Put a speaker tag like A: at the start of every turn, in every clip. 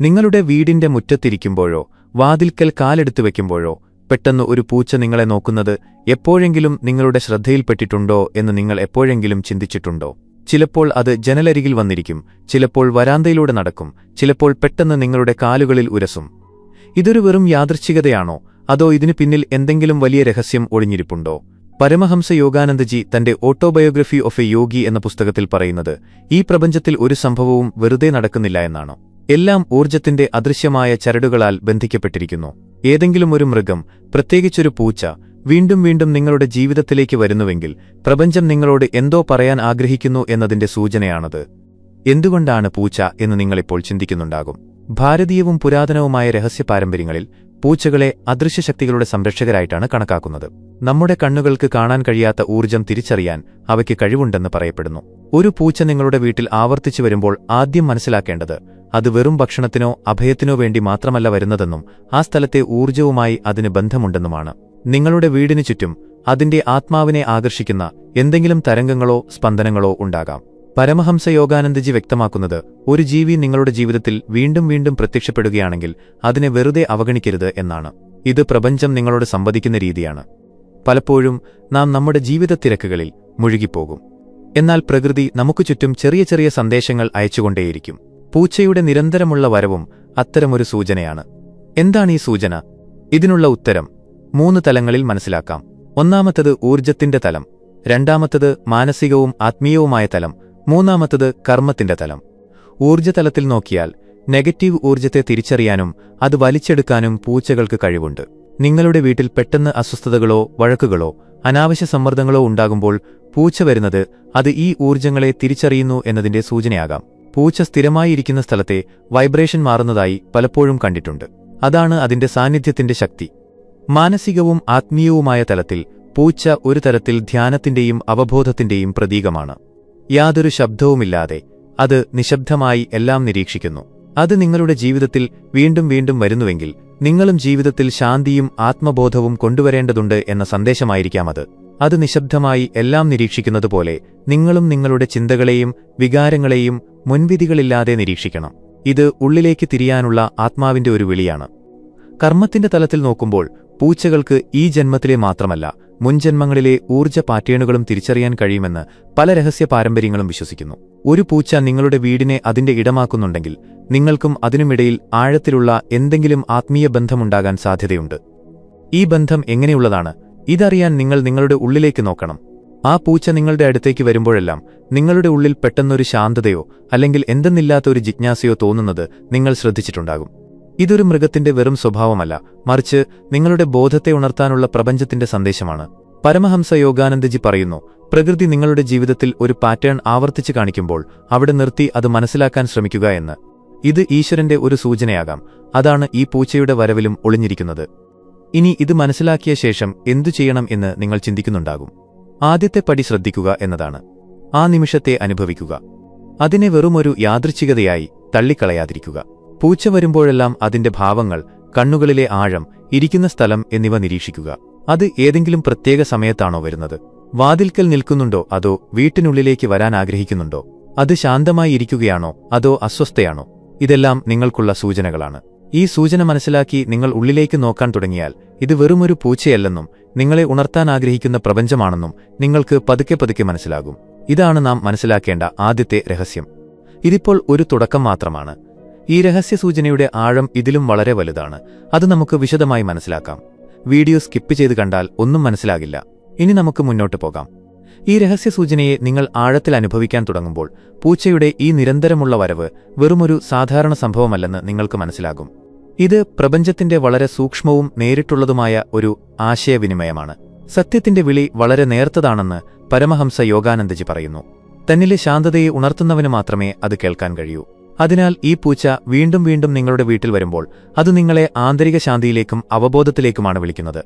A: നിങ്ങളുടെ വീടിന്റെ മുറ്റത്തിരിക്കുമ്പോഴോ വാതിൽക്കൽ കാലെടുത്തു വയ്ക്കുമ്പോഴോ പെട്ടെന്ന് ഒരു പൂച്ച നിങ്ങളെ നോക്കുന്നത് എപ്പോഴെങ്കിലും നിങ്ങളുടെ ശ്രദ്ധയിൽപ്പെട്ടിട്ടുണ്ടോ എന്ന് നിങ്ങൾ എപ്പോഴെങ്കിലും ചിന്തിച്ചിട്ടുണ്ടോ? ചിലപ്പോൾ അത് ജനലരികിൽ വന്നിരിക്കും, ചിലപ്പോൾ വരാന്തയിലൂടെ നടക്കും, ചിലപ്പോൾ പെട്ടെന്ന് നിങ്ങളുടെ കാലുകളിൽ ഉരസും. ഇതൊരു വെറും യാദൃച്ഛികതയാണോ, അതോ ഇതിനു പിന്നിൽ എന്തെങ്കിലും വലിയ രഹസ്യം ഒളിഞ്ഞിരിപ്പുണ്ടോ? പരമഹംസ യോഗാനന്ദജി തന്റെ ഓട്ടോബയോഗ്രഫി ഓഫ് എ യോഗി എന്ന പുസ്തകത്തിൽ പറയുന്നത് ഈ പ്രപഞ്ചത്തിൽ ഒരു സംഭവവും വെറുതെ നടക്കുന്നില്ല എന്നാണ്. എല്ലാം ഊർജ്ജത്തിന്റെ അദൃശ്യമായ ചരടുകളാൽ ബന്ധിക്കപ്പെട്ടിരിക്കുന്നു. ഏതെങ്കിലും ഒരു മൃഗം, പ്രത്യേകിച്ചൊരു പൂച്ച, വീണ്ടും വീണ്ടും നിങ്ങളുടെ ജീവിതത്തിലേക്ക് വരുന്നുവെങ്കിൽ പ്രപഞ്ചം നിങ്ങളോട് എന്തോ പറയാൻ ആഗ്രഹിക്കുന്നു എന്നതിന്റെ സൂചനയാണത്. എന്തുകൊണ്ടാണ് പൂച്ച എന്ന് നിങ്ങളിപ്പോൾ ചിന്തിക്കുന്നുണ്ടാകും. ഭാരതീയവും പുരാതനവുമായ രഹസ്യ പാരമ്പര്യങ്ങളിൽ പൂച്ചകളെ അദൃശ്യശക്തികളുടെ സംരക്ഷകരായിട്ടാണ് കണക്കാക്കുന്നത്. നമ്മുടെ കണ്ണുകൾക്ക് കാണാൻ കഴിയാത്ത ഊർജ്ജം തിരിച്ചറിയാൻ അവയ്ക്ക് കഴിവുണ്ടെന്ന് പറയപ്പെടുന്നു. ഒരു പൂച്ച നിങ്ങളുടെ വീട്ടിൽ ആവർത്തിച്ചു വരുമ്പോൾ ആദ്യം മനസ്സിലാക്കേണ്ടത് അത് വെറും ഭക്ഷണത്തിനോ അഭയത്തിനോ വേണ്ടി മാത്രമല്ല വരുന്നതെന്നും ആ സ്ഥലത്തെ ഊർജ്ജവുമായി അതിന് ബന്ധമുണ്ടെന്നുമാണ്. നിങ്ങളുടെ വീടിനു ചുറ്റും അതിന്റെ ആത്മാവിനെ ആകർഷിക്കുന്ന എന്തെങ്കിലും തരംഗങ്ങളോ സ്പന്ദനങ്ങളോ ഉണ്ടാകാം. പരമഹംസ യോഗാനന്ദജി വ്യക്തമാക്കുന്നത്, ഒരു ജീവി നിങ്ങളുടെ ജീവിതത്തിൽ വീണ്ടും വീണ്ടും പ്രത്യക്ഷപ്പെടുകയാണെങ്കിൽ അതിനെ വെറുതെ അവഗണിക്കരുത് എന്നാണ്. ഇത് പ്രപഞ്ചം നിങ്ങളോട് സംവദിക്കുന്ന രീതിയാണ്. പലപ്പോഴും നാം നമ്മുടെ ജീവിതത്തിരക്കുകളിൽ മുഴുകിപ്പോകും. എന്നാൽ പ്രകൃതി നമുക്കു ചുറ്റും ചെറിയ ചെറിയ സന്ദേശങ്ങൾ അയച്ചുകൊണ്ടേയിരിക്കും. പൂച്ചയുടെ നിരന്തരമുള്ള വരവും അത്തരമൊരു സൂചനയാണ്. എന്താണ് ഈ സൂചന? ഇതിനുള്ള ഉത്തരം 3 തലങ്ങളിൽ മനസ്സിലാക്കാം. ഒന്നാമത്തത് ഊർജ്ജത്തിന്റെ തലം, രണ്ടാമത്തത് മാനസികവും ആത്മീയവുമായ തലം, മൂന്നാമത്തത് കർമ്മത്തിന്റെ തലം. ഊർജ്ജതലത്തിൽ നോക്കിയാൽ നെഗറ്റീവ് ഊർജ്ജത്തെ തിരിച്ചറിയാനും അത് വലിച്ചെടുക്കാനും പൂച്ചകൾക്ക് കഴിവുണ്ട്. നിങ്ങളുടെ വീട്ടിൽ പെട്ടെന്ന് അസ്വസ്ഥതകളോ വഴക്കുകളോ അനാവശ്യ സമ്മർദ്ദങ്ങളോ ഉണ്ടാകുമ്പോൾ പൂച്ച വരുന്നത് അത് ഈ ഊർജ്ജങ്ങളെ തിരിച്ചറിയുന്നു എന്നതിന്റെ സൂചനയാകാം. പൂച്ച സ്ഥിരമായിരിക്കുന്ന സ്ഥലത്തെ വൈബ്രേഷൻ മാറുന്നതായി പലപ്പോഴും കണ്ടിട്ടുണ്ട്. അതാണ് അതിന്റെ സാന്നിധ്യത്തിന്റെ ശക്തി. മാനസികവും ആത്മീയവുമായ തലത്തിൽ പൂച്ച ഒരു തരത്തിൽ ധ്യാനത്തിന്റെയും അവബോധത്തിന്റെയും പ്രതീകമാണ്. യാതൊരു ശബ്ദവുമില്ലാതെ അത് നിശബ്ദമായി എല്ലാം നിരീക്ഷിക്കുന്നു. അത് നിങ്ങളുടെ ജീവിതത്തിൽ വീണ്ടും വീണ്ടും വരുന്നുവെങ്കിൽ നിങ്ങളും ജീവിതത്തിൽ ശാന്തിയും ആത്മബോധവും കൊണ്ടുവരേണ്ടതുണ്ട് എന്ന സന്ദേശമായിരിക്കാം അത്. അത് നിശബ്ദമായി എല്ലാം നിരീക്ഷിക്കുന്നതുപോലെ നിങ്ങളും നിങ്ങളുടെ ചിന്തകളെയും വികാരങ്ങളെയും മുൻവിധികളില്ലാതെ നിരീക്ഷിക്കണം. ഇത് ഉള്ളിലേക്ക് തിരിയാനുള്ള ആത്മാവിന്റെ ഒരു വിളിയാണ്. കർമ്മത്തിന്റെ തലത്തിൽ നോക്കുമ്പോൾ പൂച്ചകൾക്ക് ഈ ജന്മത്തിലെ മാത്രമല്ല മുൻജന്മങ്ങളിലെ ഊർജ്ജ പാറ്റേണുകളും തിരിച്ചറിയാൻ കഴിയുമെന്ന് പല രഹസ്യ പാരമ്പര്യങ്ങളും വിശ്വസിക്കുന്നു. ഒരു പൂച്ച നിങ്ങളുടെ വീടിനെ അതിന്റെ ഇടമാക്കുന്നുണ്ടെങ്കിൽ നിങ്ങൾക്കും അതിനുമിടയിൽ ആഴത്തിലുള്ള എന്തെങ്കിലും ആത്മീയ ബന്ധമുണ്ടാകാൻ സാധ്യതയുണ്ട്. ഈ ബന്ധം എങ്ങനെയുള്ളതാണ്? ഇതറിയാൻ നിങ്ങൾ നിങ്ങളുടെ ഉള്ളിലേക്ക് നോക്കണം. ആ പൂച്ച നിങ്ങളുടെ അടുത്തേക്ക് വരുമ്പോഴെല്ലാം നിങ്ങളുടെ ഉള്ളിൽ പെട്ടെന്നൊരു ശാന്തതയോ അല്ലെങ്കിൽ എന്തെന്നില്ലാത്ത ഒരു ജിജ്ഞാസയോ തോന്നുന്നത് നിങ്ങൾ ശ്രദ്ധിച്ചിട്ടുണ്ടാകും. ഇതൊരു മൃഗത്തിന്റെ വെറും സ്വഭാവമല്ല, മറിച്ച് നിങ്ങളുടെ ബോധത്തെ ഉണർത്താനുള്ള പ്രപഞ്ചത്തിന്റെ സന്ദേശമാണ്. പരമഹംസ യോഗാനന്ദജി പറയുന്നു, പ്രകൃതി നിങ്ങളുടെ ജീവിതത്തിൽ ഒരു പാറ്റേൺ ആവർത്തിച്ച് കാണിക്കുമ്പോൾ അവിടെ നിർത്തി അത് മനസ്സിലാക്കാൻ ശ്രമിക്കുക എന്ന്. ഇത് ഈശ്വരന്റെ ഒരു സൂചനയാകാം. അതാണ് ഈ പൂച്ചയുടെ വരവിലും ഒളിഞ്ഞിരിക്കുന്നത്. ഇനി ഇത് മനസ്സിലാക്കിയ ശേഷം എന്തു ചെയ്യണം എന്ന് നിങ്ങൾ ചിന്തിക്കുന്നുണ്ടാകും. ആദ്യത്തെ പടി ശ്രദ്ധിക്കുക എന്നതാണ്. ആ നിമിഷത്തെ അനുഭവിക്കുക. അതിനെ വെറുമൊരു യാദൃച്ഛികതയായി തള്ളിക്കളയാതിരിക്കുക. പൂച്ച വരുമ്പോഴെല്ലാം അതിന്റെ ഭാവങ്ങൾ, കണ്ണുകളിലെ ആഴം, ഇരിക്കുന്ന സ്ഥലം എന്നിവ നിരീക്ഷിക്കുക. അത് ഏതെങ്കിലും പ്രത്യേക സമയത്താണോ വരുന്നത്? വാതിൽക്കൽ നിൽക്കുന്നുണ്ടോ അതോ വീട്ടിനുള്ളിലേക്ക് വരാൻ ആഗ്രഹിക്കുന്നുണ്ടോ? അത് ശാന്തമായി ഇരിക്കുകയാണോ അതോ അസ്വസ്ഥയാണോ? ഇതെല്ലാം നിങ്ങൾക്കുള്ള സൂചനകളാണ്. ഈ സൂചന മനസ്സിലാക്കി നിങ്ങൾ ഉള്ളിലേക്ക് നോക്കാൻ തുടങ്ങിയാൽ ഇത് വെറുമൊരു പൂച്ചയല്ലെന്നും നിങ്ങളെ ഉണർത്താൻ ആഗ്രഹിക്കുന്ന പ്രപഞ്ചമാണെന്നും നിങ്ങൾക്ക് പതുക്കെ പതുക്കെ മനസ്സിലാകും. ഇതാണ് നാം മനസ്സിലാക്കേണ്ട ആദ്യത്തെ രഹസ്യം. ഇതിപ്പോൾ ഒരു തുടക്കം മാത്രമാണ്. ഈ രഹസ്യസൂചനയുടെ ആഴം ഇതിലും വളരെ വലുതാണ്. അത് നമുക്ക് വിശദമായി മനസ്സിലാക്കാം. വീഡിയോ സ്കിപ്പ് ചെയ്ത് കണ്ടാൽ ഒന്നും മനസ്സിലാകില്ല. ഇനി നമുക്ക് മുന്നോട്ട് പോകാം. ഈ രഹസ്യസൂചനയെ നിങ്ങൾ ആഴത്തിൽ അനുഭവിക്കാൻ തുടങ്ങുമ്പോൾ പൂച്ചയുടെ ഈ നിരന്തരമുള്ള വരവ് വെറുമൊരു സാധാരണ സംഭവമല്ലെന്ന് നിങ്ങൾക്ക് മനസ്സിലാകും. ഇത് പ്രപഞ്ചത്തിന്റെ വളരെ സൂക്ഷ്മവും നേരിട്ടുള്ളതുമായ ഒരു ആശയവിനിമയമാണ്. സത്യത്തിന്റെ വിളി വളരെ നേർത്തതാണെന്ന് പരമഹംസ യോഗാനന്ദജി പറയുന്നു. തന്നിലെ ശാന്തതയെ ഉണർത്തുന്നവന് മാത്രമേ അത് കേൾക്കാൻ കഴിയൂ. അതിനാൽ ഈ പൂച്ച വീണ്ടും വീണ്ടും നിങ്ങളുടെ വീട്ടിൽ വരുമ്പോൾ അത് നിങ്ങളെ ആന്തരിക ശാന്തിയിലേക്കും അവബോധത്തിലേക്കുമാണ് വിളിക്കുന്നത്.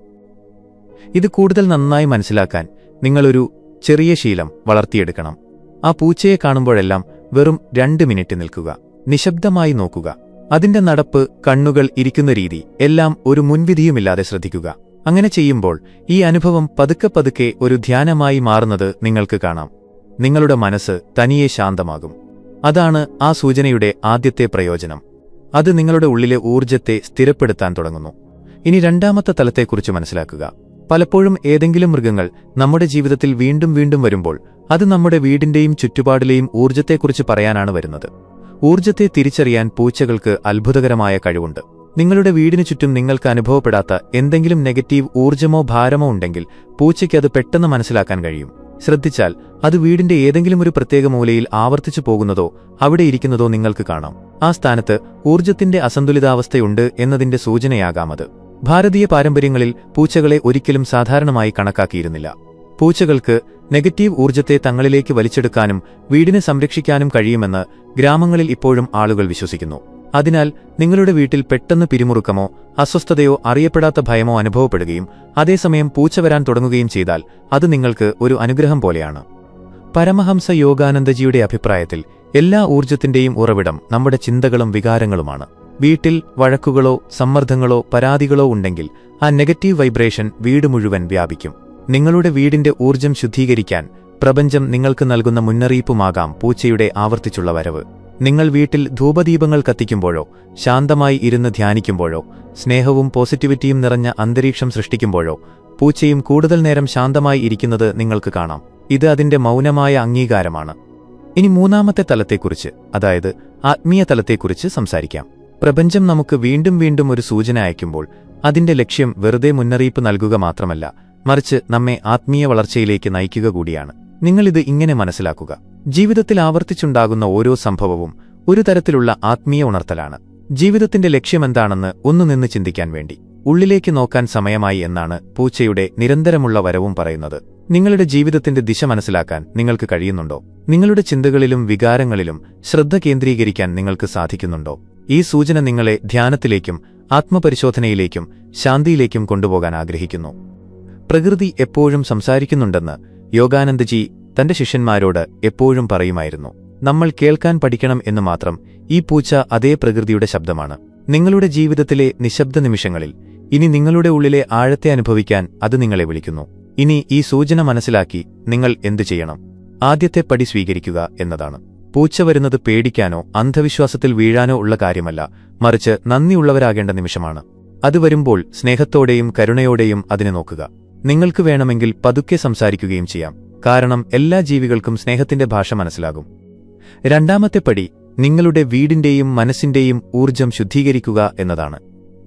A: ഇത് കൂടുതൽ നന്നായി മനസ്സിലാക്കാൻ നിങ്ങളൊരു ചെറിയ ശീലം വളർത്തിയെടുക്കണം. ആ പൂച്ചയെ കാണുമ്പോഴെല്ലാം വെറും 2 മിനിറ്റ് നിൽക്കുക. നിശബ്ദമായി നോക്കുക. അതിന്റെ നടപ്പ്, കണ്ണുകൾ, ഇരിക്കുന്ന രീതി എല്ലാം ഒരു മുൻവിധിയുമില്ലാതെ ശ്രദ്ധിക്കുക. അങ്ങനെ ചെയ്യുമ്പോൾ ഈ അനുഭവം പതുക്കെ പതുക്കെ ഒരു ധ്യാനമായി മാറുന്നത് നിങ്ങൾക്ക് കാണാം. നിങ്ങളുടെ മനസ്സ് തനിയെ ശാന്തമാകും. അതാണ് ആ സൂചനയുടെ ആദ്യത്തെ പ്രയോജനം. അത് നിങ്ങളുടെ ഉള്ളിലെ ഊർജ്ജത്തെ സ്ഥിരപ്പെടുത്താൻ തുടങ്ങുന്നു. ഇനി രണ്ടാമത്തെ തലത്തെക്കുറിച്ച് മനസ്സിലാക്കുക. പലപ്പോഴും ഏതെങ്കിലും മൃഗങ്ങൾ നമ്മുടെ ജീവിതത്തിൽ വീണ്ടും വീണ്ടും വരുമ്പോൾ അത് നമ്മുടെ വീടിന്റെയും ചുറ്റുപാടിലെയും ഊർജ്ജത്തെക്കുറിച്ച് പറയാനാണ് വരുന്നത്. ഊർജ്ജത്തെ തിരിച്ചറിയാൻ പൂച്ചകൾക്ക് അത്ഭുതകരമായ കഴിവുണ്ട്. നിങ്ങളുടെ വീടിനു ചുറ്റും നിങ്ങൾക്ക് അനുഭവപ്പെടാത്ത എന്തെങ്കിലും നെഗറ്റീവ് ഊർജ്ജമോ ഭാരമോ ഉണ്ടെങ്കിൽ പൂച്ചയ്ക്ക് അത് പെട്ടെന്ന് മനസ്സിലാക്കാൻ കഴിയും. ശ്രദ്ധിച്ചാൽ അത് വീടിന്റെ ഏതെങ്കിലും ഒരു പ്രത്യേക മൂലയിൽ ആവർത്തിച്ചു പോകുന്നതോ അവിടെ ഇരിക്കുന്നതോ നിങ്ങൾക്ക് കാണാം. ആ സ്ഥാനത്ത് ഊർജ്ജത്തിന്റെ അസന്തുലിതാവസ്ഥയുണ്ട് എന്നതിന്റെ സൂചനയാകാമത്. ഭാരതീയ പാരമ്പര്യങ്ങളിൽ പൂച്ചകളെ ഒരിക്കലും സാധാരണമായി കണക്കാക്കിയിരുന്നില്ല. പൂച്ചകൾക്ക് നെഗറ്റീവ് ഊർജ്ജത്തെ തങ്ങളിലേക്ക് വലിച്ചെടുക്കാനും വീടിനെ സംരക്ഷിക്കാനും കഴിയുമെന്ന് ഗ്രാമങ്ങളിൽ ഇപ്പോഴും ആളുകൾ വിശ്വസിക്കുന്നു. അതിനാൽ നിങ്ങളുടെ വീട്ടിൽ പെട്ടെന്ന് പിരിമുറുക്കമോ അസ്വസ്ഥതയോ അറിയപ്പെടാത്ത ഭയമോ അനുഭവപ്പെടുകയും അതേസമയം പൂച്ച വരാൻ തുടങ്ങുകയും ചെയ്താൽ അത് നിങ്ങൾക്ക് ഒരു അനുഗ്രഹം പോലെയാണ്. പരമഹംസ യോഗാനന്ദജിയുടെ അഭിപ്രായത്തിൽ എല്ലാ ഊർജ്ജത്തിന്റെയും ഉറവിടം നമ്മുടെ ചിന്തകളും വികാരങ്ങളുമാണ്. വീട്ടിൽ വഴക്കുകളോ സമ്മർദ്ദങ്ങളോ പരാതികളോ ഉണ്ടെങ്കിൽ ആ നെഗറ്റീവ് വൈബ്രേഷൻ വീട് മുഴുവൻ വ്യാപിക്കും. നിങ്ങളുടെ വീടിന്റെ ഊർജ്ജം ശുദ്ധീകരിക്കാൻ പ്രപഞ്ചം നിങ്ങൾക്ക് നൽകുന്ന മുന്നറിയിപ്പുമാകാം പൂച്ചയുടെ ആവർത്തിച്ചുള്ള വരവ്. നിങ്ങൾ വീട്ടിൽ ധൂപദീപങ്ങൾ കത്തിക്കുമ്പോഴോ ശാന്തമായി ഇരുന്ന് ധ്യാനിക്കുമ്പോഴോ സ്നേഹവും പോസിറ്റിവിറ്റിയും നിറഞ്ഞ അന്തരീക്ഷം സൃഷ്ടിക്കുമ്പോഴോ പൂച്ചയും കൂടുതൽ നേരം ശാന്തമായി ഇരിക്കുന്നത് നിങ്ങൾക്ക് കാണാം. ഇത് അതിന്റെ മൗനമായ അംഗീകാരമാണ്. ഇനി മൂന്നാമത്തെ തലത്തെക്കുറിച്ച്, അതായത് ആത്മീയ തലത്തെക്കുറിച്ച് സംസാരിക്കാം. പ്രപഞ്ചം നമുക്ക് വീണ്ടും വീണ്ടും ഒരു സൂചന അയക്കുമ്പോൾ അതിന്റെ ലക്ഷ്യം വെറുതെ മുന്നറിയിപ്പ് നൽകുക മാത്രമല്ല, മറിച്ച് നമ്മെ ആത്മീയ വളർച്ചയിലേക്ക് നയിക്കുക കൂടിയാണ്. നിങ്ങളിത് ഇങ്ങനെ മനസ്സിലാക്കുക: ജീവിതത്തിൽ ആവർത്തിച്ചുണ്ടാകുന്ന ഓരോ സംഭവവും ഒരു തരത്തിലുള്ള ആത്മീയ ഉണർത്തലാണ്. ജീവിതത്തിന്റെ ലക്ഷ്യമെന്താണെന്ന് ഒന്നു നിന്ന് ചിന്തിക്കാൻ വേണ്ടി ഉള്ളിലേക്ക് നോക്കാൻ സമയമായി എന്നാണ് പൂച്ചയുടെ നിരന്തരമുള്ള വരവും പറയുന്നത്. നിങ്ങളുടെ ജീവിതത്തിന്റെ ദിശ മനസ്സിലാക്കാൻ നിങ്ങൾക്ക് കഴിയുന്നുണ്ടോ? നിങ്ങളുടെ ചിന്തകളിലും വികാരങ്ങളിലും ശ്രദ്ധ കേന്ദ്രീകരിക്കാൻ നിങ്ങൾക്ക് സാധിക്കുന്നുണ്ടോ? ഈ സൂചന നിങ്ങളെ ധ്യാനത്തിലേക്കും ആത്മപരിശോധനയിലേക്കും ശാന്തിയിലേക്കും കൊണ്ടുപോകാൻ ആഗ്രഹിക്കുന്നു. പ്രകൃതി എപ്പോഴും സംസാരിക്കുന്നുണ്ടെന്ന് യോഗാനന്ദജി തന്റെ ശിഷ്യന്മാരോട് എപ്പോഴും പറയുമായിരുന്നു. നമ്മൾ കേൾക്കാൻ പഠിക്കണം എന്ന് മാത്രം. ഈ പൂച്ച അതേ പ്രകൃതിയുടെ ശബ്ദമാണ്. നിങ്ങളുടെ ജീവിതത്തിലെ നിശബ്ദ നിമിഷങ്ങളിൽ ഇനി നിങ്ങളുടെ ഉള്ളിലെ ആഴത്തെ അനുഭവിക്കാൻ അത് നിങ്ങളെ വിളിക്കുന്നു. ഇനി ഈ സൂചന മനസ്സിലാക്കി നിങ്ങൾ എന്തു ചെയ്യണം? ആദ്യത്തെ പടി സ്വീകരിക്കുക എന്നതാണ്. പൂച്ച വരുന്നത് പേടിക്കാനോ അന്ധവിശ്വാസത്തിൽ വീഴാനോ ഉള്ള കാര്യമല്ല, മറിച്ച് നന്ദിയുള്ളവരാകേണ്ട നിമിഷമാണ്. അത് വരുമ്പോൾ സ്നേഹത്തോടെയും കരുണയോടെയും അതിനെ നോക്കുക. നിങ്ങൾക്ക് വേണമെങ്കിൽ പതുക്കെ സംസാരിക്കുകയും ചെയ്യാം, കാരണം എല്ലാ ജീവികൾക്കും സ്നേഹത്തിന്റെ ഭാഷ മനസ്സിലാകും. രണ്ടാമത്തെ പടി നിങ്ങളുടെ വീടിന്റെയും മനസ്സിന്റെയും ഊർജ്ജം ശുദ്ധീകരിക്കുക എന്നതാണ്.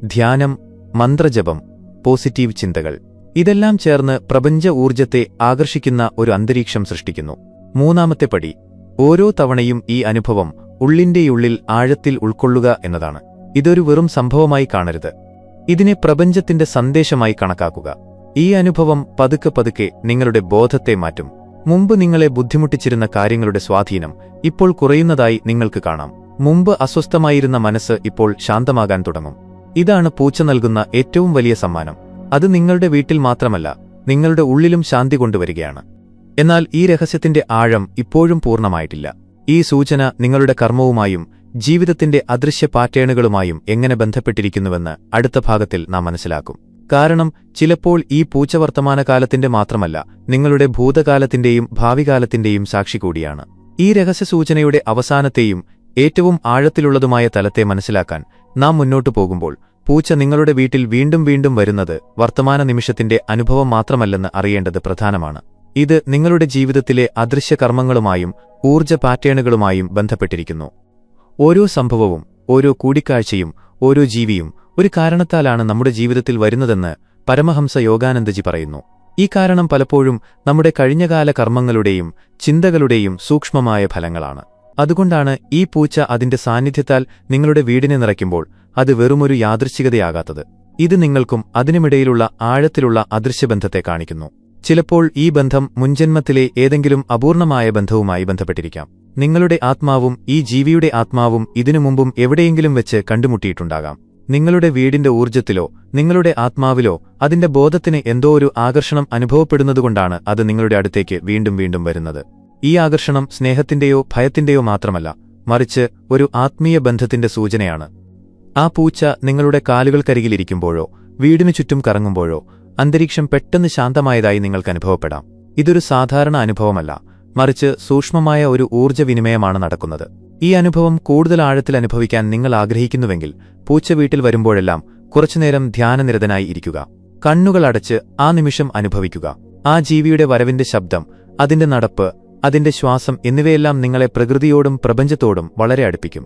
A: ധ്യാനം, മന്ത്രജപം, പോസിറ്റീവ് ചിന്തകൾ ഇതെല്ലാം ചേർന്ന് പ്രപഞ്ച ഊർജ്ജത്തെ ആകർഷിക്കുന്ന ഒരു അന്തരീക്ഷം സൃഷ്ടിക്കുന്നു. മൂന്നാമത്തെ പടി ഓരോ തവണയും ഈ അനുഭവം ഉള്ളിന്റെയുള്ളിൽ ആഴത്തിൽ ഉൾക്കൊള്ളുക എന്നതാണ്. ഇതൊരു വെറും സംഭവമായി കാണരുത്, ഇതിനെ പ്രപഞ്ചത്തിന്റെ സന്ദേശമായി കണക്കാക്കുക. ഈ അനുഭവം പതുക്കെ പതുക്കെ നിങ്ങളുടെ ബോധത്തെ മാറ്റും. മുമ്പ് നിങ്ങളെ ബുദ്ധിമുട്ടിച്ചിരുന്ന കാര്യങ്ങളുടെ സ്വാധീനം ഇപ്പോൾ കുറയുന്നതായി നിങ്ങൾക്ക് കാണാം. മുമ്പ് അസ്വസ്ഥമായിരുന്ന മനസ്സ് ഇപ്പോൾ ശാന്തമാകാൻ തുടങ്ങും. ഇതാണ് പൂച്ച നൽകുന്ന ഏറ്റവും വലിയ സമ്മാനം. അത് നിങ്ങളുടെ വീട്ടിൽ മാത്രമല്ല, നിങ്ങളുടെ ഉള്ളിലും ശാന്തി കൊണ്ടുവരികയാണ്. എന്നാൽ ഈ രഹസ്യത്തിന്റെ ആഴം ഇപ്പോഴും പൂർണ്ണമായിട്ടില്ല. ഈ സൂചന നിങ്ങളുടെ കർമ്മവുമായും ജീവിതത്തിന്റെ അദൃശ്യ പാറ്റേണുകളുമായും എങ്ങനെ ബന്ധപ്പെട്ടിരിക്കുന്നുവെന്ന് അടുത്ത ഭാഗത്തിൽ നാം മനസ്സിലാക്കും. കാരണം ചിലപ്പോൾ ഈ പൂച്ച വർത്തമാനകാലത്തിന്റെ മാത്രമല്ല, നിങ്ങളുടെ ഭൂതകാലത്തിന്റെയും ഭാവികാലത്തിന്റെയും സാക്ഷി കൂടിയാണ്. ഈ രഹസ്യസൂചനയുടെ അവസാനത്തെയും ഏറ്റവും ആഴത്തിലുള്ളതുമായ തലത്തെ മനസ്സിലാക്കാൻ നാം മുന്നോട്ടു പോകുമ്പോൾ പൂച്ച നിങ്ങളുടെ വീട്ടിൽ വീണ്ടും വീണ്ടും വരുന്നത് വർത്തമാന നിമിഷത്തിന്റെ അനുഭവം മാത്രമല്ലെന്ന് അറിയേണ്ടത് പ്രധാനമാണ്. ഇത് നിങ്ങളുടെ ജീവിതത്തിലെ അദൃശ്യ കർമ്മങ്ങളുമായും ഊർജ്ജ പാറ്റേണുകളുമായും ബന്ധപ്പെട്ടിരിക്കുന്നു. ഓരോ സംഭവവും, ഓരോ കൂടിക്കാഴ്ചയും, ഓരോ ജീവിയും ഒരു കാരണത്താലാണ് നമ്മുടെ ജീവിതത്തിൽ വരുന്നതെന്ന് പരമഹംസ യോഗാനന്ദജി പറയുന്നു. ഈ കാരണം പലപ്പോഴും നമ്മുടെ കഴിഞ്ഞകാല കർമ്മങ്ങളുടെയും ചിന്തകളുടെയും സൂക്ഷ്മമായ ഫലങ്ങളാണ്. അതുകൊണ്ടാണ് ഈ പൂച്ച അതിന്റെ സാന്നിധ്യത്താൽ നിങ്ങളുടെ വീടിനെ നിറയ്ക്കുമ്പോൾ അത് വെറുമൊരു യാദൃച്ഛികതയാകാത്തത്. ഇത് നിങ്ങൾക്കും അതിനുമിടയിലുള്ള ആഴത്തിലുള്ള അദൃശ്യബന്ധത്തെ കാണിക്കുന്നു. ചിലപ്പോൾ ഈ ബന്ധം മുൻജന്മത്തിലെ ഏതെങ്കിലും അപൂർണമായ ബന്ധവുമായി ബന്ധപ്പെട്ടിരിക്കാം. നിങ്ങളുടെ ആത്മാവും ഈ ജീവിയുടെ ആത്മാവും ഇതിനു മുമ്പും എവിടെയെങ്കിലും വെച്ച് കണ്ടുമുട്ടിയിട്ടുണ്ടാകാം. നിങ്ങളുടെ വീടിന്റെ ഊർജ്ജത്തിലോ നിങ്ങളുടെ ആത്മാവിലോ അതിന്റെ ബോധത്തിന് എന്തോ ഒരു ആകർഷണം അനുഭവപ്പെടുന്നതുകൊണ്ടാണ് അത് നിങ്ങളുടെ അടുത്തേക്ക് വീണ്ടും വീണ്ടും വരുന്നത്. ഈ ആകർഷണം സ്നേഹത്തിന്റെയോ ഭയത്തിന്റെയോ മാത്രമല്ല, മറിച്ച് ഒരു ആത്മീയ ബന്ധത്തിന്റെ സൂചനയാണ്. ആ പൂച്ച നിങ്ങളുടെ കാലുകൾക്കരികിലിരിക്കുമ്പോഴോ വീടിനു ചുറ്റും കറങ്ങുമ്പോഴോ അന്തരീക്ഷം പെട്ടെന്ന് ശാന്തമായതായി നിങ്ങൾക്ക് അനുഭവപ്പെടാം. ഇതൊരു സാധാരണ അനുഭവമല്ല, മറിച്ച് സൂക്ഷ്മമായ ഒരു ഊർജ്ജ വിനിമയമാണ് നടക്കുന്നത്. ഈ അനുഭവം കൂടുതൽ ആഴത്തിൽ അനുഭവിക്കാൻ നിങ്ങൾ ആഗ്രഹിക്കുന്നുവെങ്കിൽ പൂച്ച വീട്ടിൽ വരുമ്പോഴെല്ലാം കുറച്ചുനേരം ധ്യാനനിരതനായി ഇരിക്കുക. കണ്ണുകൾ അടച്ച് ആ നിമിഷം അനുഭവിക്കുക. ആ ജീവിയുടെ വരവിന്റെ ശബ്ദം, അതിന്റെ നടപ്പ്, അതിന്റെ ശ്വാസം എന്നിവയെല്ലാം നിങ്ങളെ പ്രകൃതിയോടും പ്രപഞ്ചത്തോടും വളരെ അടുപ്പിക്കും.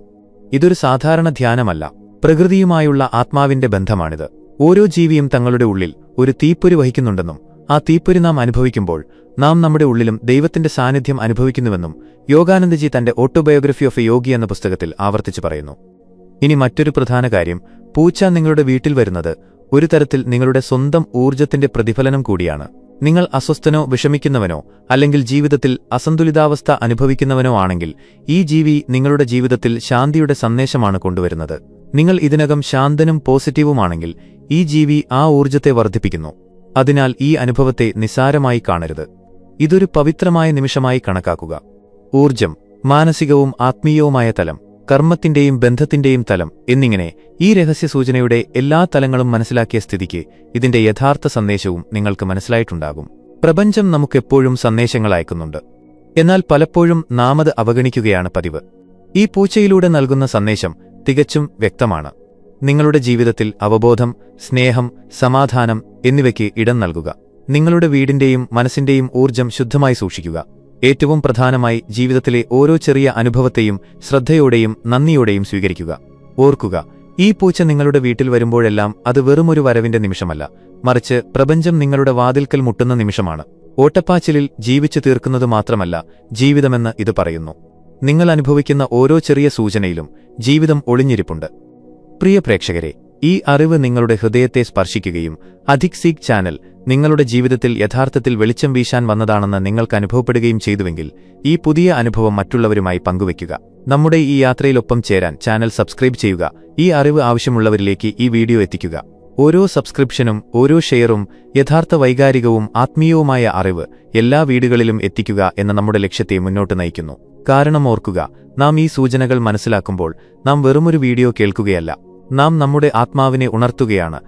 A: ഇതൊരു സാധാരണ ധ്യാനമല്ല, പ്രകൃതിയുമായുള്ള ആത്മാവിന്റെ ബന്ധമാണിത്. ഓരോ ജീവിയും തങ്ങളുടെ ഉള്ളിൽ ഒരു തീപ്പൊരി വഹിക്കുന്നുണ്ടെന്നും ആ തീപ്പൊരി നാം അനുഭവിക്കുമ്പോൾ നാം നമ്മുടെ ഉള്ളിലും ദൈവത്തിന്റെ സാന്നിധ്യം അനുഭവിക്കുന്നുവെന്നും യോഗാനന്ദജി തന്റെ ഓട്ടോബയോഗ്രഫി ഓഫ് എ യോഗി എന്ന പുസ്തകത്തിൽ ആവർത്തിച്ചു പറയുന്നു. ഇനി മറ്റൊരു പ്രധാന കാര്യം, പൂച്ച നിങ്ങളുടെ വീട്ടിൽ വരുന്നത് ഒരു തരത്തിൽ നിങ്ങളുടെ സ്വന്തം ഊർജ്ജത്തിന്റെ പ്രതിഫലനം കൂടിയാണ്. നിങ്ങൾ അസ്വസ്ഥനോ വിഷമിക്കുന്നവനോ അല്ലെങ്കിൽ ജീവിതത്തിൽ അസന്തുലിതാവസ്ഥ അനുഭവിക്കുന്നവനോ ആണെങ്കിൽ ഈ ജീവി നിങ്ങളുടെ ജീവിതത്തിൽ ശാന്തിയുടെ സന്ദേശമാണ് കൊണ്ടുവരുന്നത്. നിങ്ങൾ ഇതിനകം ശാന്തനും പോസിറ്റീവുമാണെങ്കിൽ ഈ ജീവി ആ ഊർജ്ജത്തെ വർദ്ധിപ്പിക്കുന്നു. അതിനാൽ ഈ അനുഭവത്തെ നിസ്സാരമായി കാണരുത്. ഇതൊരു പവിത്രമായ നിമിഷമായി കണക്കാക്കുക. ഊർജ്ജം, മാനസികവും ആത്മീയവുമായ തലം, കർമ്മത്തിന്റെയും ബന്ധത്തിന്റെയും തലം എന്നിങ്ങനെ ഈ രഹസ്യസൂചനയുടെ എല്ലാ തലങ്ങളും മനസ്സിലാക്കിയ സ്ഥിതിക്ക് ഇതിന്റെ യഥാർത്ഥ സന്ദേശവും നിങ്ങൾക്ക് മനസ്സിലായിട്ടുണ്ടാകും. പ്രപഞ്ചം നമുക്കെപ്പോഴും സന്ദേശങ്ങൾ അയക്കുന്നുണ്ട്. എന്നാൽ പലപ്പോഴും നാം അത് അവഗണിക്കുകയാണ് പതിവ്. ഈ പൂച്ചയിലൂടെ നൽകുന്ന സന്ദേശം തികച്ചും വ്യക്തമാണ്. നിങ്ങളുടെ ജീവിതത്തിൽ അവബോധം, സ്നേഹം, സമാധാനം എന്നിവയ്ക്ക് ഇടം നൽകുക. നിങ്ങളുടെ വീടിന്റെയും മനസ്സിന്റെയും ഊർജ്ജം ശുദ്ധമായി സൂക്ഷിക്കുക. ഏറ്റവും പ്രധാനമായി ജീവിതത്തിലെ ഓരോ ചെറിയ അനുഭവത്തെയും ശ്രദ്ധയോടെയും നന്ദിയോടെയും സ്വീകരിക്കുക. ഓർക്കുക, ഈ പൂച്ച നിങ്ങളുടെ വീട്ടിൽ വരുമ്പോഴെല്ലാം അത് വെറുമൊരു വരവിന്റെ നിമിഷമല്ല, മറിച്ച് പ്രപഞ്ചം നിങ്ങളുടെ വാതിൽക്കൽ മുട്ടുന്ന നിമിഷമാണ്. ഓട്ടപ്പാച്ചിലിൽ ജീവിച്ചു തീർക്കുന്നത് മാത്രമല്ല ജീവിതമെന്ന് ഇത് പറയുന്നു. നിങ്ങൾ അനുഭവിക്കുന്ന ഓരോ ചെറിയ സൂചനയിലും ജീവിതം ഒളിഞ്ഞിരിപ്പുണ്ട്. പ്രിയ പ്രേക്ഷകരെ, ഈ അറിവ് നിങ്ങളുടെ ഹൃദയത്തെ സ്പർശിക്കുകയും അധിക് സീഖ് ചാനൽ നിങ്ങളുടെ ജീവിതത്തിൽ യഥാർത്ഥത്തിൽ വെളിച്ചം വീശാൻ വന്നതാണെന്ന് നിങ്ങൾക്ക് അനുഭവപ്പെടുകയും ചെയ്തുവെങ്കിൽ ഈ പുതിയ അനുഭവം മറ്റുള്ളവരുമായി പങ്കുവയ്ക്കുക. നമ്മുടെ ഈ യാത്രയിലൊപ്പം ചേരാൻ ചാനൽ സബ്സ്ക്രൈബ് ചെയ്യുക. ഈ അറിവ് ആവശ്യമുള്ളവരിലേക്ക് ഈ വീഡിയോ എത്തിക്കുക. ഓരോ സബ്സ്ക്രിപ്ഷനും ഓരോ ഷെയറും യഥാർത്ഥ വൈകാരികവും ആത്മീയവുമായ അറിവ് എല്ലാ വീടുകളിലും എത്തിക്കുക എന്ന നമ്മുടെ ലക്ഷ്യത്തെ മുന്നോട്ട് നയിക്കുന്നു. കാരണം ഓർക്കുക, നാം ഈ സൂചനകൾ മനസ്സിലാക്കുമ്പോൾ നാം വെറുമൊരു വീഡിയോ കേൾക്കുകയല്ല, നാം നമ്മുടെ ആത്മാവിനെ ഉണർത്തുകയാണ്.